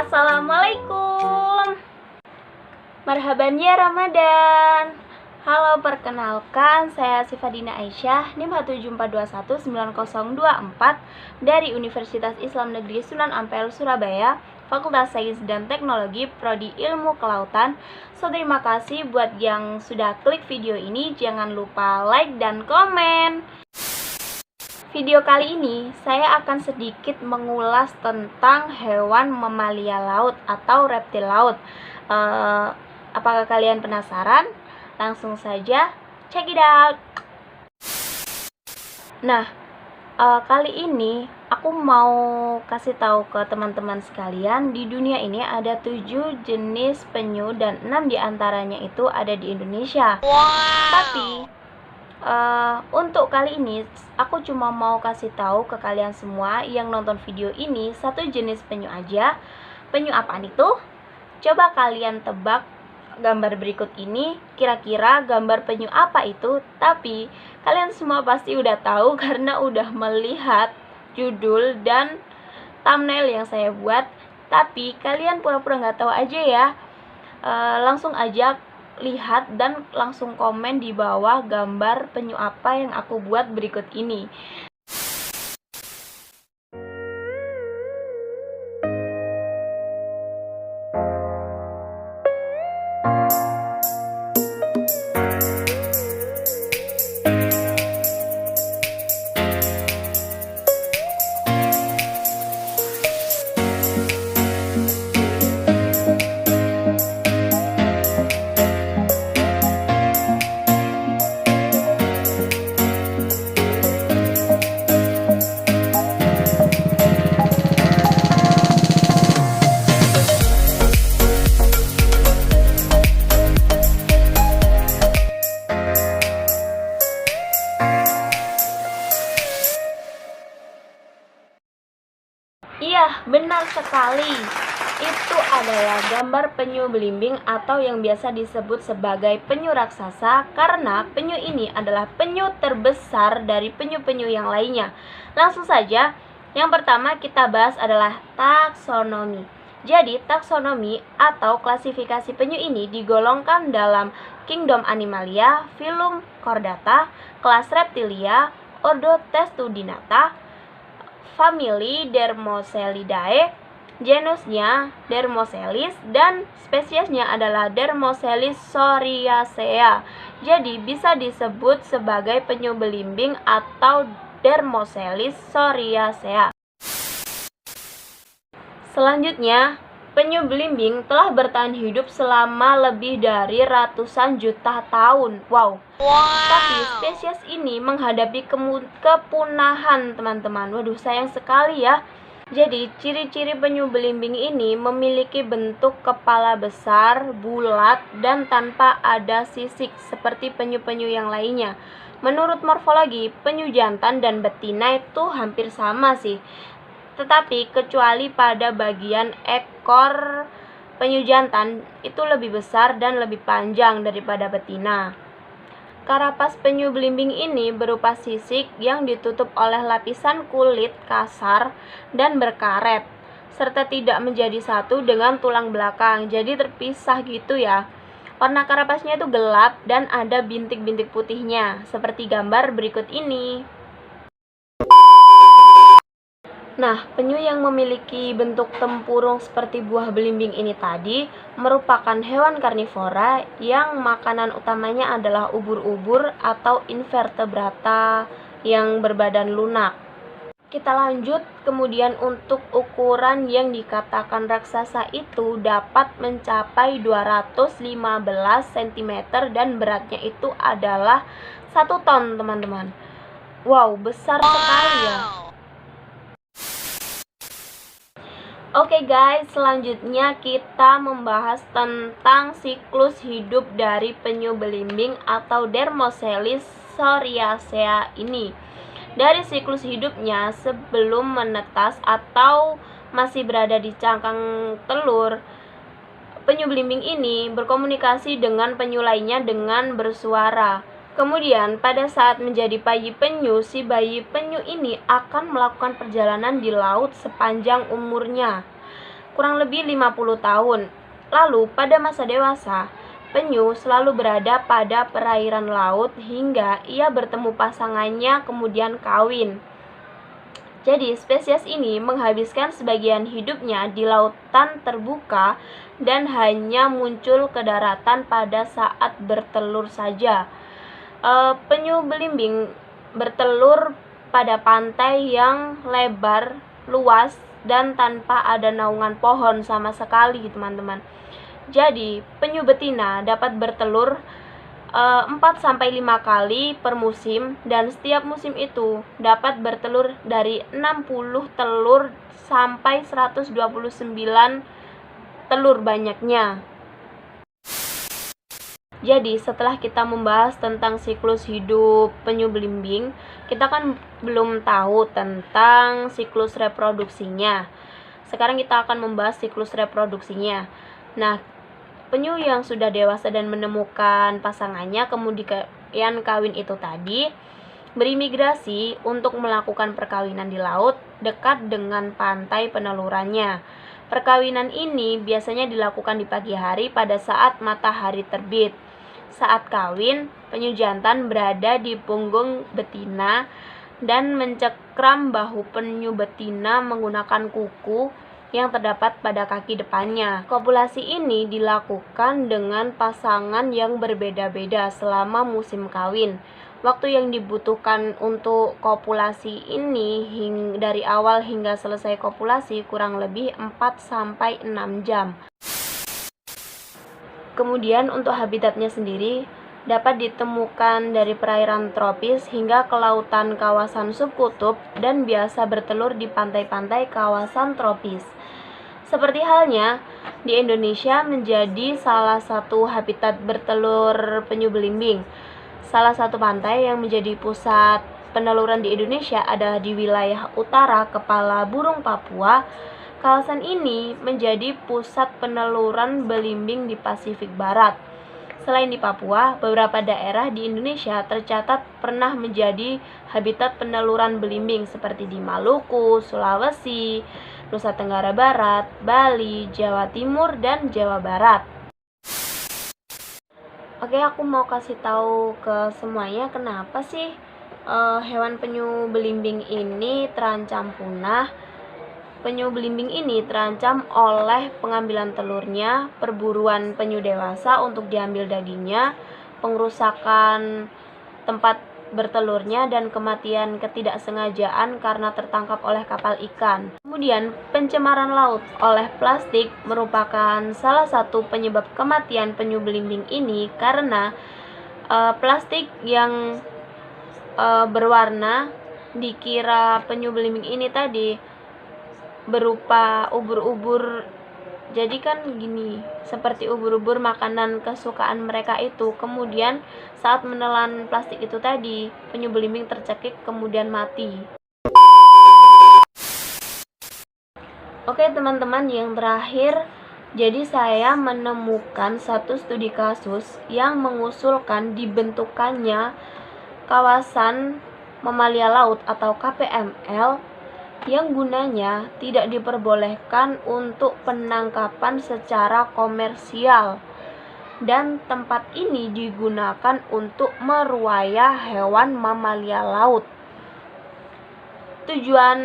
Assalamualaikum. Marhaban ya Ramadan. Halo, perkenalkan saya Sifadina Aisyah, NIM 174219024 dari Universitas Islam Negeri Sunan Ampel, Surabaya, Fakultas Sains dan Teknologi, Prodi Ilmu Kelautan. So, terima kasih buat yang sudah klik video ini. Jangan lupa like dan komen. Video kali ini saya akan sedikit mengulas tentang hewan mamalia laut atau reptil laut. Apakah kalian penasaran? Langsung saja check it out. Nah, kali ini aku mau kasih tahu ke teman-teman sekalian, di dunia ini ada 7 jenis penyu dan 6 diantaranya itu ada di Indonesia. Tapi untuk kali ini aku cuma mau kasih tahu ke kalian semua yang nonton video ini satu jenis penyu aja. Penyu apaan itu? Coba kalian tebak gambar berikut ini, kira-kira gambar penyu apa itu? Tapi kalian semua pasti udah tahu karena udah melihat judul dan thumbnail yang saya buat. Tapi kalian pura-pura nggak tahu aja ya. Langsung aja lihat dan langsung komen di bawah gambar penyu apa yang aku buat berikut ini. Iya, benar sekali. Itu adalah gambar penyu belimbing atau yang biasa disebut sebagai penyu raksasa, karena penyu ini adalah penyu terbesar dari penyu-penyu yang lainnya. Langsung saja, yang pertama kita bahas adalah taksonomi. Jadi, taksonomi atau klasifikasi penyu ini digolongkan dalam Kingdom Animalia, Phylum Chordata, kelas Reptilia, Ordo Testudinata, famili Dermocelidae, genusnya Dermocelis, dan spesiesnya adalah Dermocelis Soriacea. Jadi bisa disebut sebagai penyu belimbing atau Dermocelis Soriacea. Selanjutnya, penyu belimbing telah bertahan hidup selama lebih dari ratusan juta tahun. Wow. Tapi spesies ini menghadapi kepunahan, teman-teman. Waduh, sayang sekali ya. Jadi, ciri-ciri penyu belimbing ini memiliki bentuk kepala besar, bulat, dan tanpa ada sisik seperti penyu-penyu yang lainnya. Menurut morfologi, penyu jantan dan betina itu hampir sama sih. Tetapi kecuali pada bagian ekor, penyu jantan itu lebih besar dan lebih panjang daripada betina. Karapas penyu belimbing ini berupa sisik yang ditutup oleh lapisan kulit kasar dan berkaret, serta tidak menjadi satu dengan tulang belakang, jadi terpisah gitu ya. Warna karapasnya itu gelap dan ada bintik-bintik putihnya, seperti gambar berikut ini. Nah, penyu yang memiliki bentuk tempurung seperti buah belimbing ini tadi merupakan hewan karnivora yang makanan utamanya adalah ubur-ubur atau invertebrata yang berbadan lunak. Kita lanjut, kemudian untuk ukuran yang dikatakan raksasa itu dapat mencapai 215 cm dan beratnya itu adalah 1 ton, teman-teman. Wow, besar sekali ya. Oke guys, selanjutnya kita membahas tentang siklus hidup dari penyu belimbing atau Dermocelis Soriacea ini. Dari siklus hidupnya sebelum menetas atau masih berada di cangkang telur, penyu belimbing ini berkomunikasi dengan penyu lainnya dengan bersuara. Kemudian pada saat menjadi bayi penyu, si bayi penyu ini akan melakukan perjalanan di laut sepanjang umurnya. kurang lebih 50 tahun. Lalu pada masa dewasa, penyu selalu berada pada perairan laut hingga ia bertemu pasangannya kemudian kawin. Jadi, spesies ini menghabiskan sebagian hidupnya di lautan terbuka dan hanya muncul ke daratan pada saat bertelur saja. Penyu belimbing bertelur pada pantai yang lebar, luas, dan tanpa ada naungan pohon sama sekali, teman-teman. Jadi, penyu betina dapat bertelur 4-5 kali per musim, dan setiap musim itu dapat bertelur dari 60 telur sampai 129 telur banyaknya. Jadi setelah kita membahas tentang siklus hidup penyu belimbing, kita kan belum tahu tentang siklus reproduksinya. Sekarang kita akan membahas siklus reproduksinya. Nah, penyu yang sudah dewasa dan menemukan pasangannya kemudian kawin itu tadi berimigrasi untuk melakukan perkawinan di laut dekat dengan pantai penelurannya. Perkawinan ini biasanya dilakukan di pagi hari pada saat matahari terbit. Saat kawin, penyu jantan berada di punggung betina dan mencekram bahu penyu betina menggunakan kuku yang terdapat pada kaki depannya. Kopulasi ini dilakukan dengan pasangan yang berbeda-beda selama musim kawin. Waktu yang dibutuhkan untuk kopulasi ini dari awal hingga selesai kopulasi kurang lebih 4-6 jam. Kemudian untuk habitatnya sendiri dapat ditemukan dari perairan tropis hingga ke lautan kawasan subkutub dan biasa bertelur di pantai-pantai kawasan tropis. Seperti halnya di Indonesia menjadi salah satu habitat bertelur penyu belimbing. Salah satu pantai yang menjadi pusat peneluran di Indonesia adalah di wilayah utara Kepala Burung Papua. Kawasan ini menjadi pusat peneluran belimbing di Pasifik Barat. Selain di Papua, beberapa daerah di Indonesia tercatat pernah menjadi habitat peneluran belimbing seperti di Maluku, Sulawesi, Nusa Tenggara Barat, Bali, Jawa Timur, dan Jawa Barat. Oke, aku mau kasih tahu ke semuanya kenapa sih hewan penyu belimbing ini terancam punah. Penyu belimbing ini terancam oleh pengambilan telurnya, perburuan penyu dewasa untuk diambil dagingnya, pengrusakan tempat bertelurnya, dan kematian ketidaksengajaan karena tertangkap oleh kapal ikan. Kemudian, pencemaran laut oleh plastik merupakan salah satu penyebab kematian penyu belimbing ini karena plastik yang berwarna dikira penyu belimbing ini tadi berupa ubur-ubur. Jadi kan gini, seperti ubur-ubur makanan kesukaan mereka itu. Kemudian saat menelan plastik itu tadi, penyu belimbing tercekik kemudian mati. Oke teman-teman, yang terakhir, jadi saya menemukan satu studi kasus yang mengusulkan dibentukannya kawasan mamalia laut atau KPML yang gunanya tidak diperbolehkan untuk penangkapan secara komersial, dan tempat ini digunakan untuk meruaya hewan mamalia laut. Tujuan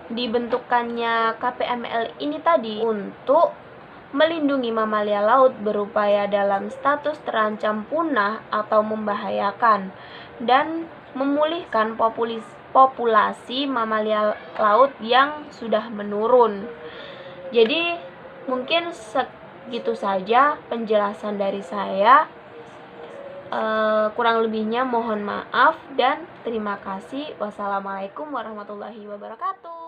dibentukannya KPML ini tadi untuk melindungi mamalia laut berupaya dalam status terancam punah atau membahayakan, dan memulihkan populasi mamalia laut yang sudah menurun. Jadi mungkin segitu saja penjelasan dari saya. Kurang lebihnya mohon maaf dan terima kasih. Wassalamualaikum warahmatullahi wabarakatuh.